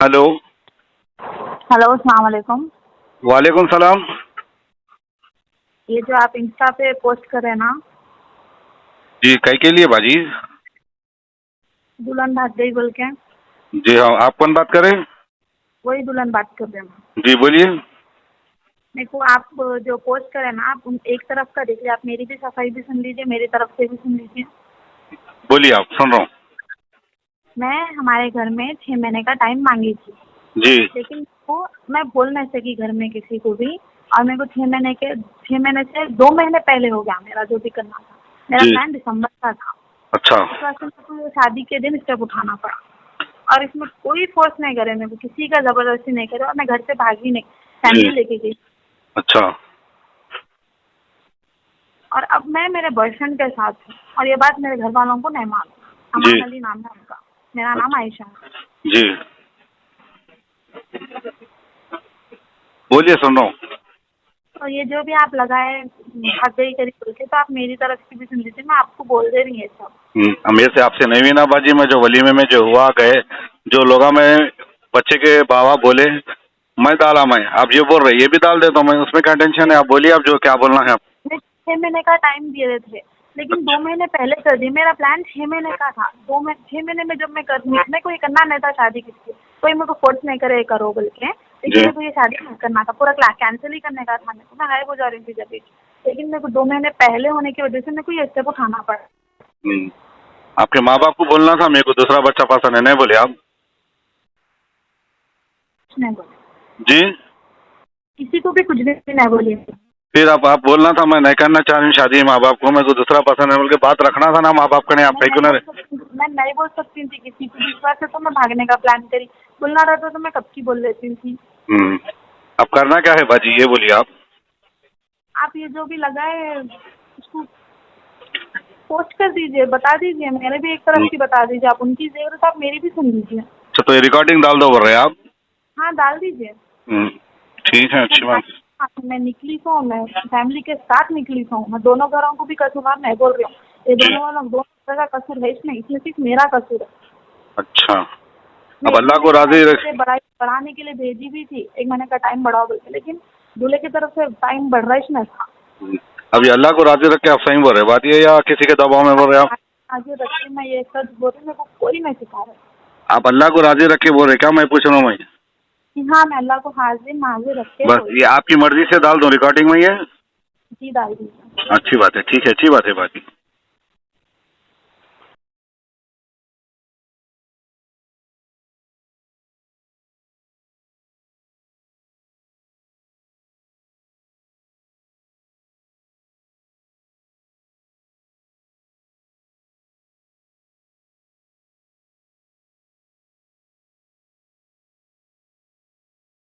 Hello. Hello, अस्सलाम वालेकुम। वालेकुम सलाम। ये जो आप इंस्टा पे पोस्ट कर रहे हैं ना, जी कई के लिए बाजी? दुल्हन भाग गई बोल के, जी हाँ, आप कौन बात करें? वही दुल्हन बात कर रहे हैं। जी बोलिए। मेरे को आप जो पोस्ट कर रहे हैं ना, आप एक तरफ का देख लीजिए, आप मेरी भी सफाई भी सुन लीजिए, मेरी तरफ से भी सुन लीजिए। बोलिए, आप सुन रहा हूँ। मैं हमारे घर में 6 महीने का टाइम मांगी थी, जी लेकिन वो मैं बोल नहीं सकी घर में किसी को भी। और मेरे को 6 महीने से 2 महीने पहले हो गया मेरा जो भी करना था। मेरा जी। प्लान दिसंबर का था। अच्छा। इस वजह से मेरे को शादी के दिन स्टेप उठाना पड़ा। और इसमें कोई फोर्स नहीं करे, मेरे को किसी का जबरदस्ती नहीं करे, और मैं घर से भागी नहीं, जी। फैमिली लेके गई। अच्छा। और अब मैं मेरे बॉयफ्रेंड के साथ हूँ, और ये बात मेरे घर वालों को नहीं मालूम। जी। अमान अली नाम है उनका, मेरा नाम आयशा है। जी बोलिए, सुन रहा हूँ। और ये जो भी आप लगाए भाग गई करी बोल के, तो आप मेरी तरफ की भी सुन लीजिए, मैं आपको बोल दे रही हूँ ये सब। मेरे से आपसे नहीं हुई ना बाजी। मैं जो वलीमे में जो हुआ गए, जो लोग में बच्चे के बाबा बोले, मैं डाला, मैं आप ये बोल रहे, ये भी डाल देता हूँ मैं, उसमें क्या टेंशन है? आप बोलिए, आप जो क्या बोलना है आप। मैं 6 महीने का टाइम दिए थे, लेकिन 2 महीने पहले कर दिए। मेरा प्लान 6 महीने का था। 6 महीने में जब मैं मेरे को ये करना नहीं था शादी किसी, कोई मेरे को फोर्स नहीं करे करो बोल के, लेकिन जी। मेरे को ये शादी नहीं करना था, पूरा क्लास कैंसिल ही करने का था मेरे को। मैं गायब हो जा रही थी जब भी, लेकिन मेरे को 2 महीने पहले होने की वजह से मेरे को ये स्टेप उठाना पड़ा। आपके माँ बाप को बोलना था मेरे को दूसरा बच्चा पसंद है, नहीं बोले आप? कुछ नहीं बोले, जी। किसी को भी कुछ भी नहीं बोली। फिर आप बोलना था, मैं नहीं करना चाह रही हूँ शादी माँ बाप को, मेरे को दूसरा पसंद है बोल के बात रखना था ना माँ बाप का। नहीं, आप क्यों ना रहे? मैं नहीं बोल सकती थी किसी को, विश्वास से तो मैं भागने का प्लान करी। बोलना रहता तो मैं कब की बोल लेती थी। अब करना क्या है बाजी, ये बोलिए आप। आप ये जो भी लगाए उसको पोस्ट कर दीजिए, बता दीजिए, मेरे भी एक तरफ की बता दीजिए। आप उनकी जरूरत, आप मेरी भी सुन लीजिए। अच्छा, तो ये रिकॉर्डिंग डाल दो बोल रहे हैं आप? हाँ, डाल दीजिए। ठीक है, अच्छी बात। मैं निकली तो मैं फैमिली के साथ निकली तो मैं दोनों घरों को भी कसूरवार नहीं बोल रही हूँ। ये दोनों का कसूर है इसमें, इसमें सिर्फ मेरा कसूर है। अच्छा, मैं अब एक अल्लाह महीने को का राजी टाइम रख। बढ़ाने के लिए भेजी भी थी, 1 महीने का टाइम बढ़ाओ बोल के, लेकिन दूल्हे की तरफ से टाइम बढ़ रहा ही नहीं था। अभी अल्लाह को राजी रख के आप सही बोल रहे हैं बात ये, या किसी के दबाव में बोल रहे हैं आप? आगे रख के मैं ये सच बोल रही हूँ, मेरे को कोई नहीं सिखा रहा। आप अल्लाह को राजी रख के बोल रहे हैं क्या? मैं पूछ रहा हूँ मैं। हाँ, मैं अल्लाह को हाजिर नाजिर रख के बस बोल ये आपकी मर्जी से डाल दूं रिकॉर्डिंग में ये? जी, डाल दीजिए। अच्छी बात है, ठीक है, अच्छी बात है बाकी।